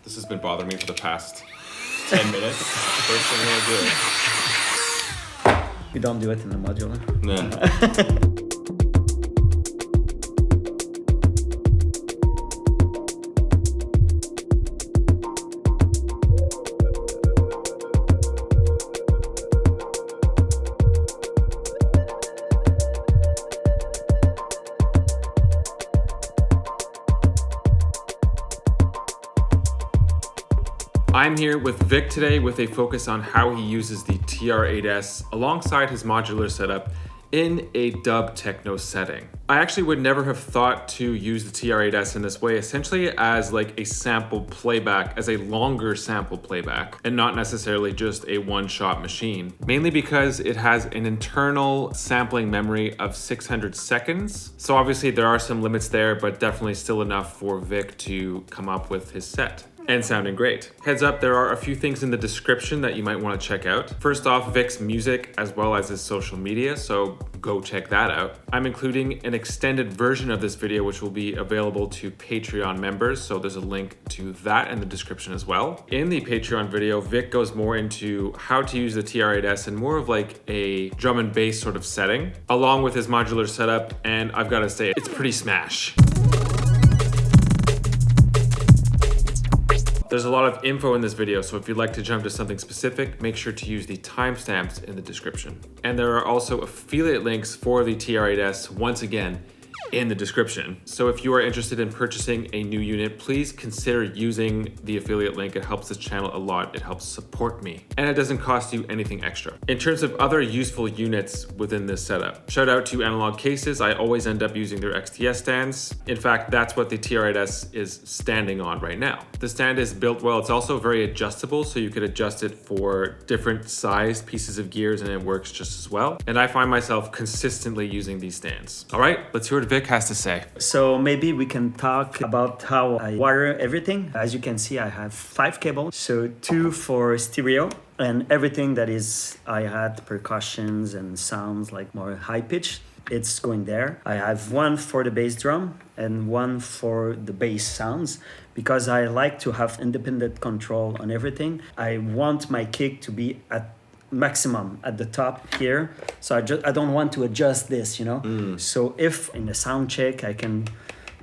This has been bothering me for the past 10 minutes. First thing I'm gonna do. You don't do it in the modular. Nah. I'm here with Vic today with a focus on how he uses the TR-8S alongside his modular setup in a dub techno setting. I actually would never have thought to use the TR-8S in this way, essentially as like a sample playback, as a longer sample playback, and not necessarily just a one-shot machine. Mainly because it has an internal sampling memory of 600 seconds. So obviously there are some limits there, but definitely still enough for Vic to come up with his set. And sounding great. Heads up, there are a few things in the description that you might want to check out. First off, Vic's music as well as his social media, so go check that out. I'm including an extended version of this video which will be available to Patreon members, so there's a link to that in the description as well. In the Patreon video, Vic goes more into how to use the TR-8S in more of like a drum and bass sort of setting, along with his modular setup, and I've got to say, it's pretty smash. There's a lot of info in this video, so if you'd like to jump to something specific, make sure to use the timestamps in the description. And there are also affiliate links for the TR-8S, once again, in the description. So if you are interested in purchasing a new unit, please consider using the affiliate link. It helps this channel a lot. It helps support me. And it doesn't cost you anything extra. In terms of other useful units within this setup, shout out to Analog Cases. I always end up using their XTS stands. In fact, that's what the TR-8S is standing on right now. The stand is built well. It's also very adjustable, so you could adjust it for different sized pieces of gears and it works just as well. And I find myself consistently using these stands. All right, let's hear what Vic has to say. So maybe we can talk about how I wire everything. As you can see, I have 5 cables. So 2 for stereo and everything that is, I had percussions and sounds like more high pitch. It's going there. I have 1 for the bass drum and 1 for the bass sounds because I like to have independent control on everything. I want my kick to be at maximum at the top here, so I don't want to adjust this, you know. So if in the sound check I can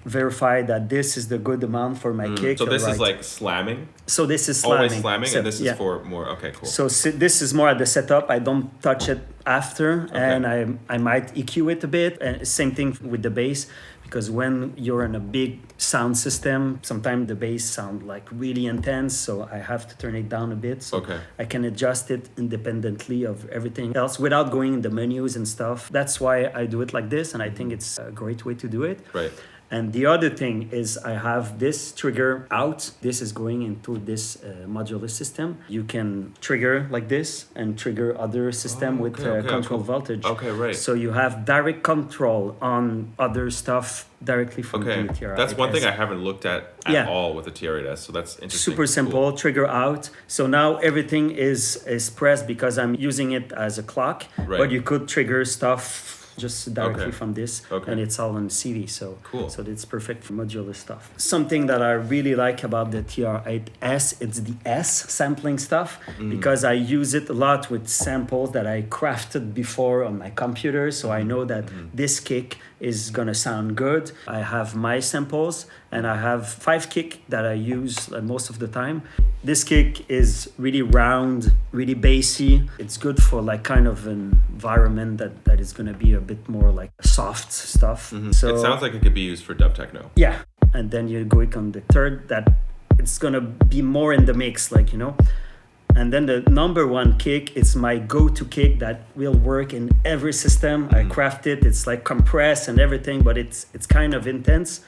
verify that this is the good amount for my kick. So this is like slamming? So this is slamming. Always slamming, so, and this is for more, okay, cool. So this is more at the setup. I don't touch it after, and I might EQ it a bit. And same thing with the bass, because when you're in a big sound system, sometimes the bass sound like really intense, so I have to turn it down a bit. So I can adjust it independently of everything else without going in the menus and stuff. That's why I do it like this, and I think it's a great way to do it. Right. And the other thing is I have this trigger out. This is going into this modular system. You can trigger like this and trigger other system with control voltage. Okay, right. So you have direct control on other stuff directly from the TR-8S. That's one thing I haven't looked at all with the TR-8S, so that's interesting. Super simple, trigger out. So now everything is pressed because I'm using it as a clock, but you could trigger stuff just directly from this, and it's all on CD, so so it's perfect for modular stuff. Something that I really like about the TR-8S, it's the S sampling stuff, because I use it a lot with samples that I crafted before on my computer, so I know that this kick is gonna sound good. I have my samples, and I have 5 kick that I use most of the time. This kick is really round, really bassy. It's good for like kind of an environment that is gonna be a bit more like soft stuff. So it sounds like it could be used for dub techno. Yeah, and then you go on the third that it's gonna be more in the mix, like, you know. And then the number 1 kick, it's my go-to kick that will work in every system. I craft it, it's like compressed and everything, but it's kind of intense.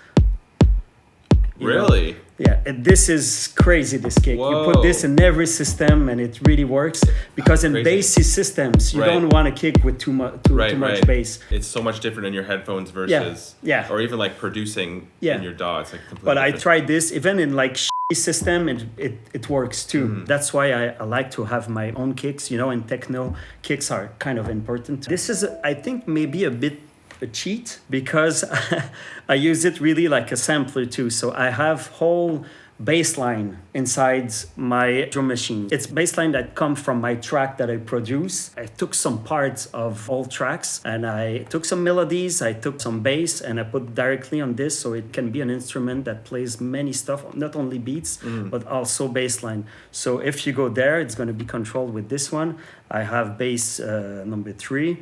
Really? Yeah, and this is crazy, this kick. Whoa. You put this in every system and it really works, because in bassy systems you don't want to kick with too much bass. It's so much different in your headphones versus or even like producing in your DAW. It's like completely But different. I tried this even in like system, it works too. That's why I like to have my own kicks, you know. In techno, kicks are kind of important. This is, I think, maybe a bit a cheat, because I use it really like a sampler too. So I have whole bass line inside my drum machine. It's bass line that come from my track that I produce. I took some parts of all tracks and I took some melodies, I took some bass and I put directly on this, so it can be an instrument that plays many stuff, not only beats, but also bass line. So if you go there, it's going to be controlled with this one. I have bass number 3.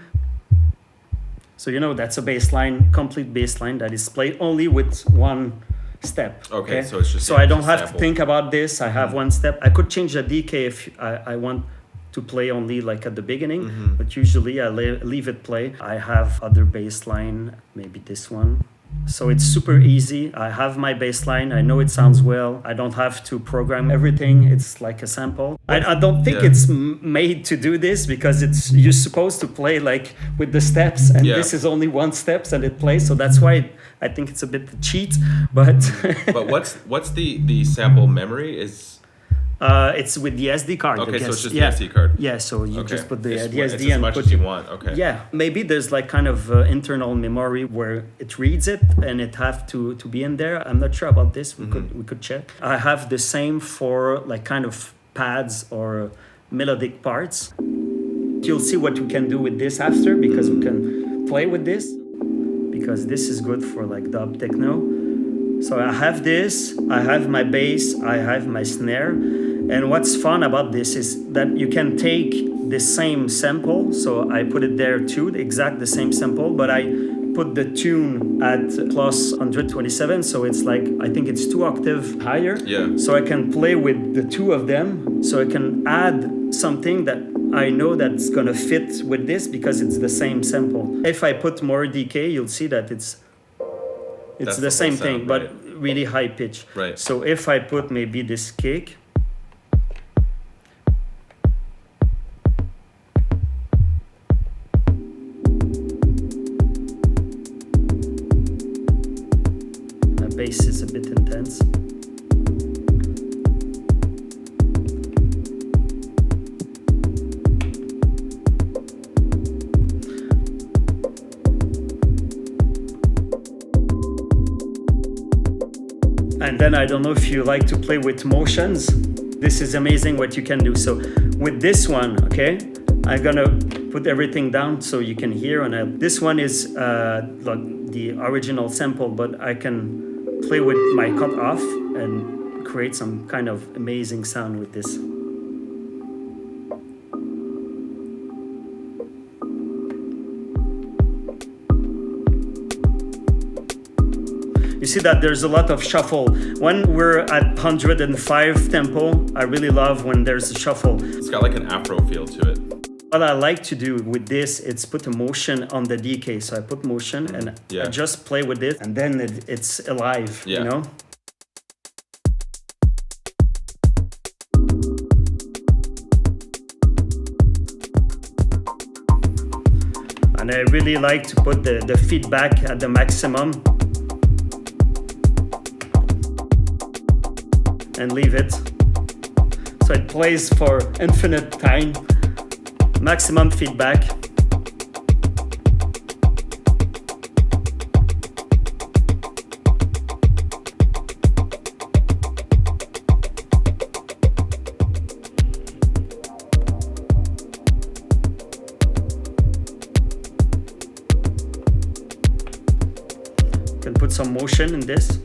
So that's a bass line, complete bass line that is played only with one step. Okay, so it's just so I don't have to think about this. I have one step. I could change the decay if I want to play only like at the beginning, but usually I leave it play. I have other bass line, maybe this one. So it's super easy. I have my bass line. I know it sounds well. I don't have to program everything. It's like a sample. I don't think it's made to do this because you're supposed to play like with the steps, and this is only one steps and it plays. So that's why I think it's a bit cheat. But but what's the sample memory is? It's with the SD card. Okay, so it's just the SD card. Yeah, so you just put the SD it's and as much put as you want. Okay. Yeah, maybe there's like kind of internal memory where it reads it and it have to be in there. I'm not sure about this. We could check. I have the same for like kind of pads or melodic parts. You'll see what we can do with this after, because we can play with this, because this is good for like dub techno. So I have this, I have my bass, I have my snare. And what's fun about this is that you can take the same sample. So I put it there too, the same sample, but I put the tune at plus 127. So it's like, I think it's 2 octaves higher. Yeah. So I can play with the 2 of them. So I can add something that I know that's gonna fit with this because it's the same sample. If I put more decay, you'll see that it's the same thing, right? But really high pitch. Right. So if I put maybe this kick, my bass is a bit intense. And then I don't know if you like to play with motions. This is amazing what you can do. So with this one, okay, I'm gonna put everything down so you can hear. And this one is like the original sample, but I can play with my cut off and create some kind of amazing sound with this. You see that there's a lot of shuffle. When we're at 105 tempo, I really love when there's a shuffle. It's got like an Afro feel to it. What I like to do with this, it's put a motion on the decay. So I put motion and I just play with it, and then it's alive, you know? And I really like to put the feedback at the maximum. And leave it. So it plays for infinite time. Maximum feedback. You can put some motion in this.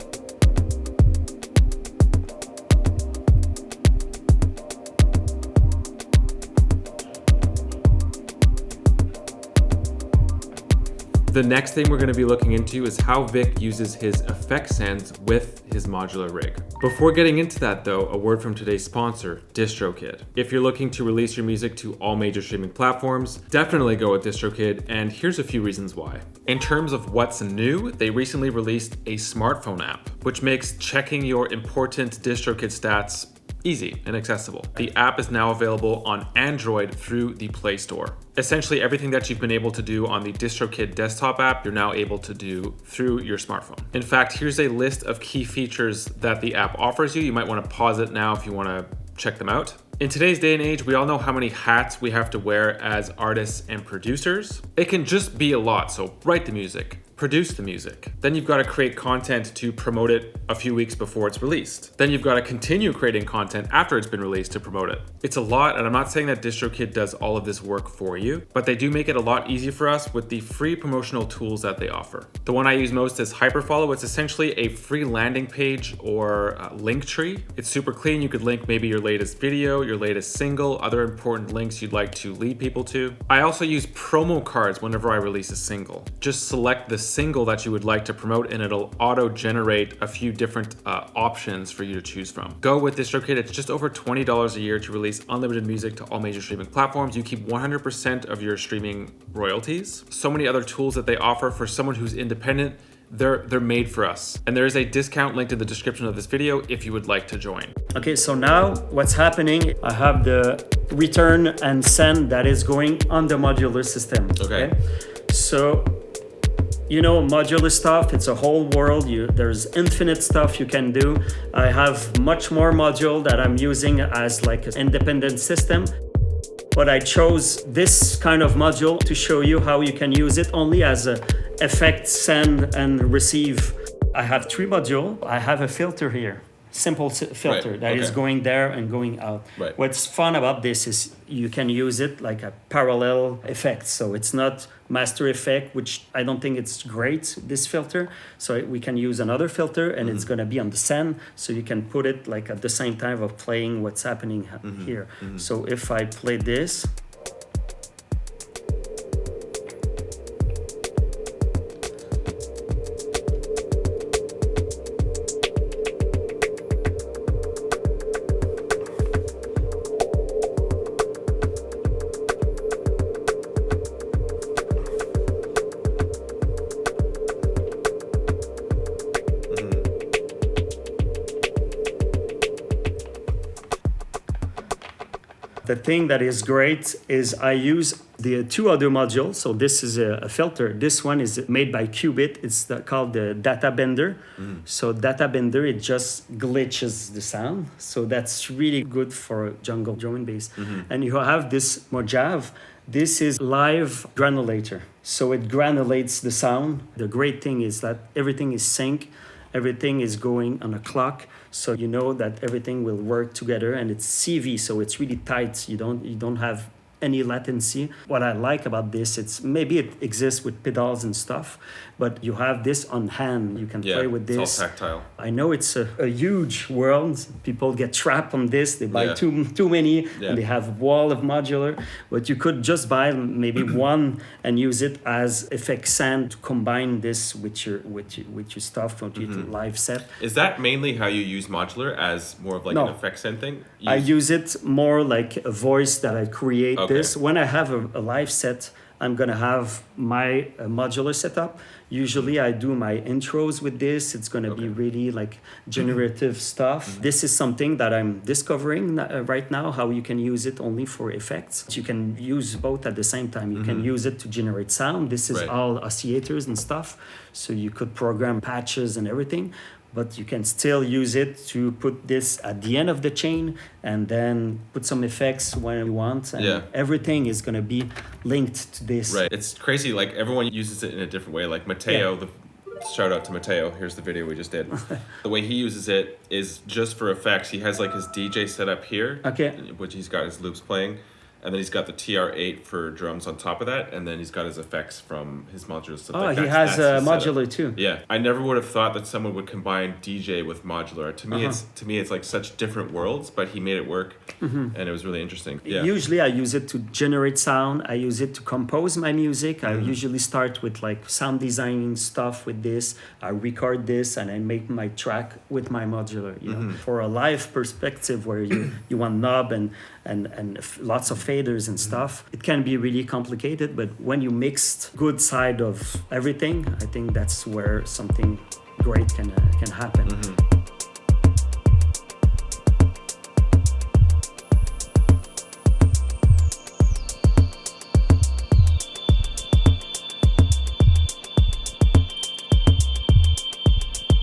The next thing we're going to be looking into is how Vic uses his FX Sends with his modular rig. Before getting into that though, a word from today's sponsor, DistroKid. If you're looking to release your music to all major streaming platforms, definitely go with DistroKid, and here's a few reasons why. In terms of what's new, they recently released a smartphone app, which makes checking your important DistroKid stats easy and accessible. The app is now available on Android through the Play Store. Essentially everything that you've been able to do on the DistroKid desktop app, you're now able to do through your smartphone. In fact, here's a list of key features that the app offers you. You might want to pause it now if you want to check them out. In today's day and age, we all know how many hats we have to wear as artists and producers. It can just be a lot, so write the music, produce the music. Then you've got to create content to promote it a few weeks before it's released. Then you've got to continue creating content after it's been released to promote it. It's a lot, and I'm not saying that DistroKid does all of this work for you, but they do make it a lot easier for us with the free promotional tools that they offer. The one I use most is Hyperfollow. It's essentially a free landing page or link tree. It's super clean. You could link maybe your latest video, your latest single, other important links you'd like to lead people to. I also use promo cards whenever I release a single. Just select the single that you would like to promote and it'll auto-generate a few different options for you to choose from. Go with DistroKid. It's just over $20 a year to release unlimited music to all major streaming platforms. You keep 100% of your streaming royalties. So many other tools that they offer for someone who's independent. They're made for us. And there is a discount linked in the description of this video if you would like to join. Okay, so now what's happening, I have the return and send that is going on the modular system. Okay. So, you know, modular stuff, it's a whole world. There's infinite stuff you can do. I have much more module that I'm using as like an independent system. But I chose this kind of module to show you how you can use it only as a effect, send and receive. I have 3 modules. I have a filter here, simple filter that is going there and going out. Right. What's fun about this is you can use it like a parallel effect. So it's not master effect, which I don't think it's great, this filter. So we can use another filter and it's going to be on the send. So you can put it like at the same time of playing what's happening here. So if I play this, the thing that is great is I use the 2 other modules. So this is a filter. This one is made by Qubit. It's called the Data Bender. So Data Bender, it just glitches the sound. So that's really good for jungle drum and bass. And you have this Mojave. This is live granulator. So it granulates the sound. The great thing is that everything is sync. Everything is going on a clock, so you know that everything will work together, and it's CV, so it's really tight. You don't have any latency. What I like about this, it's maybe it exists with pedals and stuff, but you have this on hand. You can play with this. It's all tactile. I know it's a huge world. People get trapped on this. They buy too many, and they have a wall of modular. But you could just buy maybe one and use it as FX Send to combine this with your stuff, with your live set. Is that mainly how you use modular, as more of like an FX Send thing? I use it more like a voice that I create. This when I have a live set, I'm gonna have my modular setup. Usually I do my intros with this. It's gonna be really like generative stuff. This is something that I'm discovering right now, how you can use it only for effects. You can use both at the same time. You can use it to generate sound. This is all oscillators and stuff. So you could program patches and everything. But you can still use it to put this at the end of the chain and then put some effects when you want. And everything is going to be linked to this. Right. It's crazy. Like everyone uses it in a different way. Like Mateo, shout out to Mateo. Here's the video we just did. The way he uses it is just for effects. He has like his DJ set up here, which he's got his loops playing. And then he's got the TR-8 for drums on top of that, and then he's got his effects from his modular stuff. Oh, he has a modular too. Yeah, I never would have thought that someone would combine DJ with modular. To me, it's like such different worlds, but he made it work, and it was really interesting. Yeah. Usually, I use it to generate sound. I use it to compose my music. I usually start with like sound designing stuff with this. I record this, and I make my track with my modular. You know, for a live perspective where you want knob and lots of faders and stuff. It can be really complicated, but when you mixed good side of everything, I think that's where something great can happen.